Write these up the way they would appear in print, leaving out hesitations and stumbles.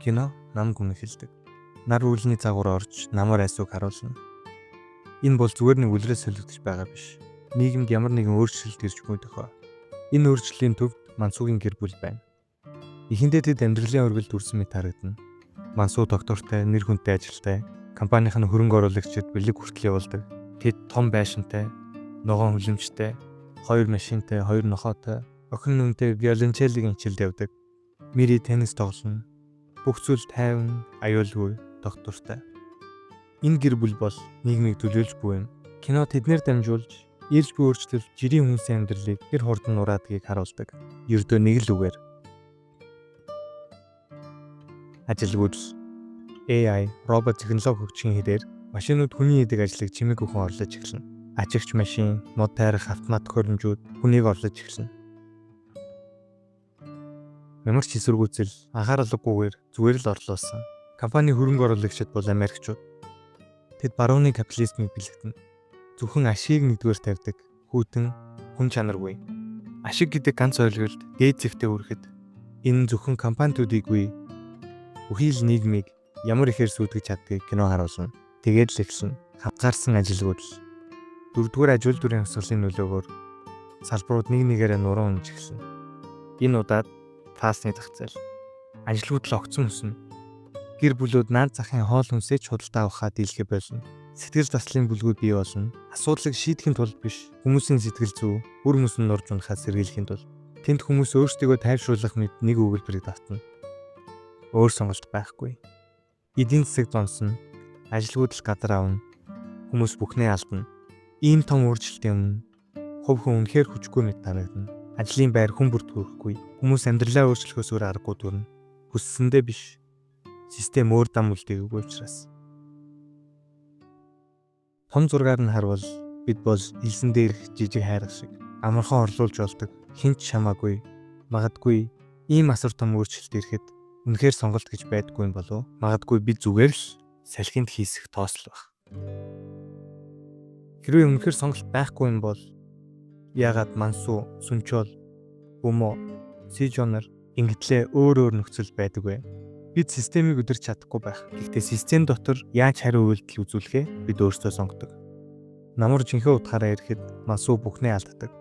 Кино намайг үнэхэлдэг. Нар үйлний загвар орж намар айсууг харуулна. Энэ бол зүгээр нэг үлрээс солигдож байгаа биш. Нийгэмд ямар нэгэн өөрчлөлт ирж буй тохио. Энэ өөрчлөлийн төвд Мансуугийн гэр бүл байна. Эхэндээ тэд амьдралын өргөлд үрсэн мэт харагдана. Мансуу доктортой, нэр хүнтэй ажилтай, компанийн хөрөнгө оруулагчид бэлэг хүртэл явуулдаг. Тэд том байшинтай, ногоон хүлэмжтэй, 2 машинтай, 2 нохоотой, охин нүнтэй виолончеллиг хичээлд явдаг. Мири теннис тоглоно. Бүх зүйл тайван, аюулгүй, доктортой. Энэ гэр бүл бол нийгмийг төлөөлж буй юм. Кино тэднэр дамжуулж, ирж буй өөрчлөлт жирийн хүмүүсийн амьдралыг гэр хурдан нураадгийг харуулдаг. Ердөө нэг л үгээр. Ажилгүйдэл. AI, робот технологи хөгжихийн хэдээр машинууд хүний хийдэг ажлыг чимэг өхөн орлож эхэлнэ. Ачигч машин, мод тайрах автомат хөрөмжүүд хүнийг орлож эхэлнэ. Ямар ч эсэргүүцэл анхааралгүйгээр зүгээр л орлуулсан. Компани хөрөнгө оруулагчид бол Америкчууд. Тэд барууны капитализмыг бэлэгдэнэ. Зөвхөн ашиг нэгдүгээр тавьдаг, хүйтэн, хүн чанаргүй. Ашиг гэдэг ганц ойлголт дээд зэвтэ хүрэхэд энэ зөвхөн компаниудыггүй бүхий л нийгмийг ямар ихээр сүйтгэж чаддгийг кино харуулна. Тэгээд л эхэлнэ. Хавцаарсан ажилгүйдэл. 4-р аж үйлдвэрийн хөсгөлийн нөлөөгөөр салбарууд нэг нэгээрээ нуруу унж эхэлнэ. Энэ удаад фастны зах зээл. Ажилгүйдэл огцом өснө. Гэр бүлүүд наад захын хоол хүнсээ ч худалдаа авахаа дийлхэ болно. Сэтгэл заслын бүлгүүд бий болно. Асуудлыг шийдэхин тулд биш, хүмүүсийн сэтгэл зүй, бүр хүмүүс нь нурж унахаас сэргийлэхин тулд тэнд хүмүүс өөрсдийгөө тайвшруулах мэт нэг өгүүлбэрийг давтна. Өөр сонголт байхгүй. Эдийн засаг зонсно. Ажилгүйдэл гадар авна. Хүмүүс бүхнээ алдна. Ийм том өөрчлөлтийн өмнө хувь хүн үнэхээр хүчгүй мэт танагдана. Ажлын байр хүн бүрт хүрэхгүй. Хүмүүс амьдралаа өөрчлөхөөс өөр аргагүй дүрнэ. Хүссэндээ биш. Систем өөр дам үлдээгээгүй учраас. Том зургаар нь харвал бид бол илсэн дээрх жижиг хайрга шиг амархан орлуулж болдог. Хинч шамаагүй. Магадгүй ийм асар том өөрчлөлт ирэхэд үнэхээр сонголт гэж байдгүй юм болов уу? Магадгүй бид зүгээр л салхинд хийсэх тоосл байх. Хэрвээ үнэхээр сонголт байхгүй юм бол яагаад Мансуу, Сүнчол, Бүмо, Сижонор ингэтлээ өөр нөхцөл байдаг вэ? Бид системийг өдөрч чадахгүй байх. Гэхдээ систем дотор яаж хариу үйлдэл үзүүлэх вэ? Бид өөрсдөө сонгодог. Намар жинхэнэ утгаараа ирэхэд Мансуу бүхнээ алддаг.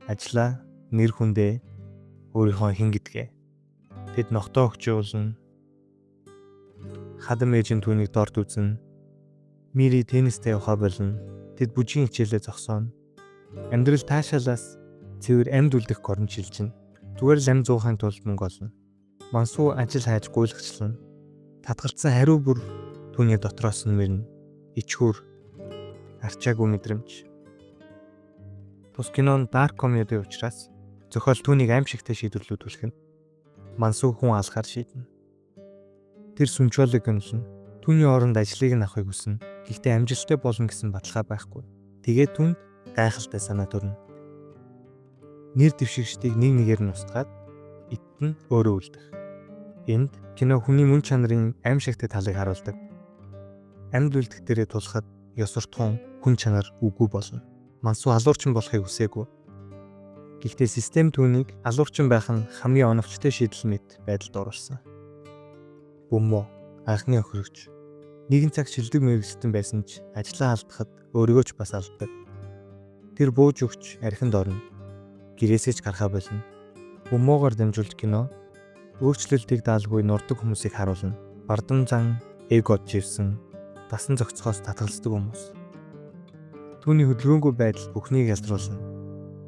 Ажлаа, нэр хүндээ өөрийнхөө хэн гэдгээ. Тэд ногтоо өгчүүлнэ. Хадам ээжийн түүнийг дорд үзнэ. Мири теннистэй явахаа болно. Тэд бүжгийн хичээлээ зогсооно. Амьдрал таашаалаас цэвэр амьд үлдэх горн шилжинэ. Зүгээр л амьд зуухын тулд мөнгө олно. Мансуу ажил хайж гуйлгчлана. Татгалцсан хариу бүр түүний дотроос нь мэрнэ. Ичхүр, арчаагүй мэдрэмж. Тус кинон дарк комеди учраас зохиол түүнийг аимшигтай шийдвэрлүүд түлхэнэ. Мансуу хүн алхахар шийднэ. Тэр Сүнчолыг гонлно. Түүний оронд ажлыг нь авахыг хүснэ. Гэхдээ амжилттай болно гэсэн баталгаа байхгүй. Тэгээд түнд гайхалтай санаа төрнө. Нэр дэвшигчдийг нэг нэгээр нь устгаад эд нь өөрөө үлдэх. Энд кино хүний мөн чанарын аимшигтай талыг харуулдаг. Амьд үлдэх дээрээ тулахад ёс суртахуун, хүн чанар үгүй болно. Мансуу алуурчин болохыг хүсээгүй. Гэхдээ систем түүнийг алуурчин байх нь хамгийн оновчтой шийдэл мэт байдалд оруулсан. Бүмо, анхны охирогч. Нэгэн цаг шилдэг мэрэгчлэн байсан ч ажлаа алдахад өөрийгөө ч бас алддаг. Тэр бууж өгч архинд орно. Гэрээсээ ч гарахаа болно. Бүмоогоор дамжуулж кино өөрчлөлтийг даалгүй нурдаг хүмүүсийг харуулна. Бардам зан, эгод живсэн, дасан зохицохоос татгалздаг хүмүүс. Түүний хөдөлгөөнгүй байдал бүхнийг ялзруулна.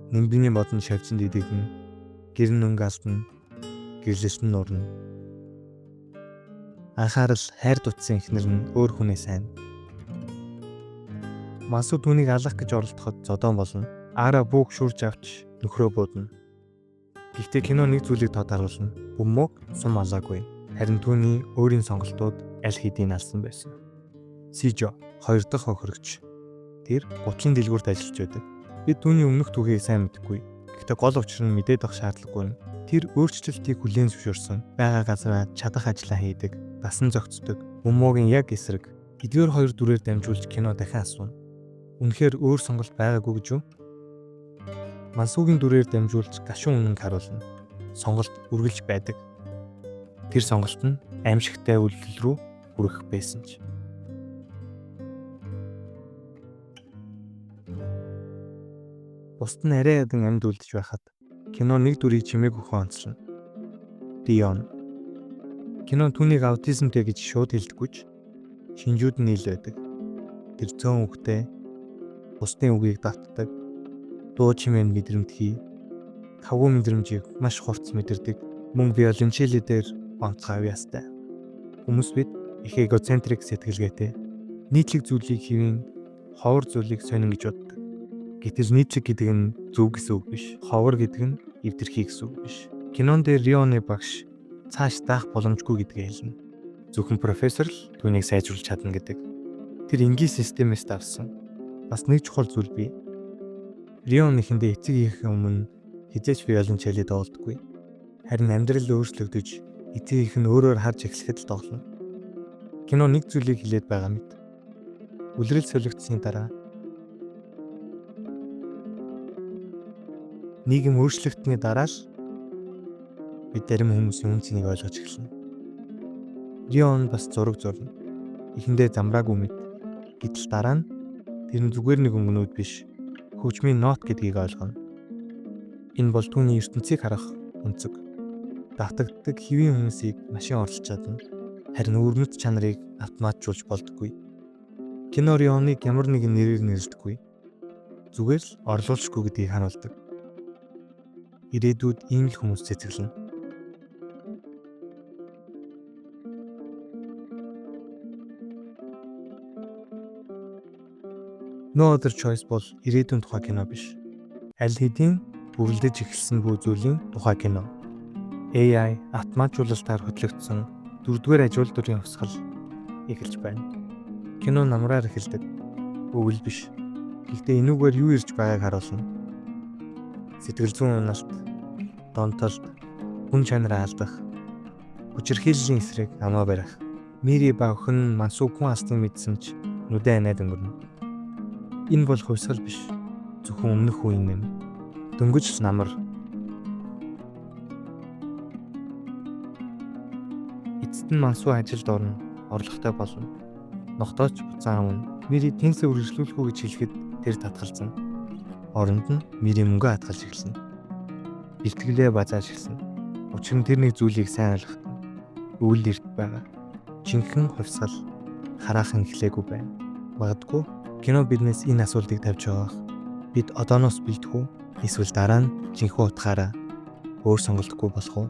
Нимбиний модон шавьцанд идэгнэ. Гэрн өнгө алдна. Гэрлэлт нь нурна. Анхаарал хайр дутсан ихнэр нь өөр хүнээ сайн. Мансуу түүнийг алах гэж оролдоход зодон болно. Аараа бууг шүрж авч нөхрөө буудна. Гэхдээ кино нэг зүйлийг тод харуулна. Бүмөг сум алаагүй. Харин түүний өөрийн сонголтууд аль хэдийн алсан байсан. Сижо 2 дахь охирогч. Тэр гутлын дэлгүүрт ажиллаж байдаг. Бид түүний өмнөх түүхийг сайн мэдгүй. Гэхдээ гол учир нь мэдээд авах шаардлагагүй. Тэр өөрчлөлтийг хүлээн зөвшөөрсөн. Бага газараа чадах ажиллаа хийдэг. Дасан зохицдог. Бүмөгийн яг эсрэг. Эдгээр 2 дүрээр дамжуулж кино дахин асууна. Үнэхээр өөр сонголт байгаагүй гэж юу? Мансуугийн дүрээр дамжуулж гашуун үнэнг харуулна. Сонголт үргэлж байдаг. Тэр сонголт нь аимшигтай үйлдэл рүү хүрэх байсан ч. Бусд нь арай ядан амьд үлдэж байхад кино нэг дүрийг чимээг өхөн онцлно. Дион. Кино түүнийг аутизмтэй гэж шууд хэлдэггүй ч шинжүүд нь ил байдаг. Тэр цөөн үгтэй бусдын үгийг давтдаг. Дуу чимээнд мэдрэмтгий, тавгүй мэдрэмжийг маш хурц мэдэрдэг. Мөн виолончели дээр онцгой авьяастай. Хүмүүс бид их эгоцентрик сэтгэлгээтэй. Нийтлэг зүйлийг хэвэн ховор зүйлийг сонин гэж боддог. Гэтэл нийтлэг гэдэг нь зөв гэсэн үг биш. Ховор гэдэг нь эвдэрхий гэсэн үг биш. Кинон дээр Рионы багш цааш даах боломжгүй гэдгээ хэлнэ. Зөвхөн профессор л түүнийг сайжруулж чадна гэдэг. Тэр энгийн системээс давсан. Бас нэг чухал зүйл бий. Рион нэхэндээ эцэг хийх өмнө хизээч виолончели доолдоггүй. Харин амьдрал өөрчлөгдөж эцэг их нь өөрөөр харж эхлэхэд л тоглоно. Кино нэг зүйлийг хэлээд байгаа мэт. Үлрэл солигдсны дараа нийгэм өөрчлөгдсөний дараа л бид зарим хүмүүсийн үнцнийг ойлгож эхэлнэ. Рион бас зураг зурна. Эхэндээ замраагүй мэт. Гэтэл дараа нь тэр нь зүгээр нэг өнгөнүүд биш. Хөгжмийн нот гэдгийг ойлгоно. Энэ бол түүний ертөнцийг харах өнцөг. Давтагддаг хэвийн хүмүүсийг машин орлож чадна. Харин өвөрмөц чанарыг автоматжуулж болдоггүй. Кино Рионыг ямар нэгэн нэрээр нэрлэдэггүй. Зүгээр л орлуулшгүй гэдгийг харуулдаг. Ирээдүйд ийм л хүмүүс цэцгэлнэ. No Other Choice бол ирээдүйн тухай кино биш. Аль хэдийн бүрлдэж эхэлсэн бүх зүйлийн тухай кино. AI автоматжуулалтаар хөтлөгдсөн 4-р ажил дүрийн хувьсгал эхэлж байна. Кино намраар эхэлдэг. Өвөл биш. Гэхдээ энүүгээр юу ирж байгааг харуулна. Сэтгэл зүйн уналт, донтолт, хүн чанараа алдах, хүчирхийллийн эсрэг амаа барих. Мири ба охин мансуу хүн алсныг мэдсэн ч нүдэ анаад өнгөрнө. Энэ бол хувьсгал биш. Зөвхөн өмнөх үеийн юм. Дөнгөж л намар. Эцэст нь мансуу ажилд орно, орлоготой болно. Ногтооч буцаан авна. Мири тэнцээ үргэлжлүүлэх үү гэж хэлэхэд тэр татгалзсан. Оронд нь Мири мөнгө хадгалж эхэлсэн. Бэлтгэлээ базааж эхэлсэн. Учир нь тэр нэг зүйлийг сайн ойлгохтон. Өвөл эрт байгаа. Жинхэнэ хувьсгал хараахан эхлээгүй байна. Магадгүй кино биднээс энэ асуултыг тавьж байгаах. Бид одооноос бэлдэх үү? Эсвэл дараа нь жинхэнэ утгаараа өөр сонголтгүй болох уу?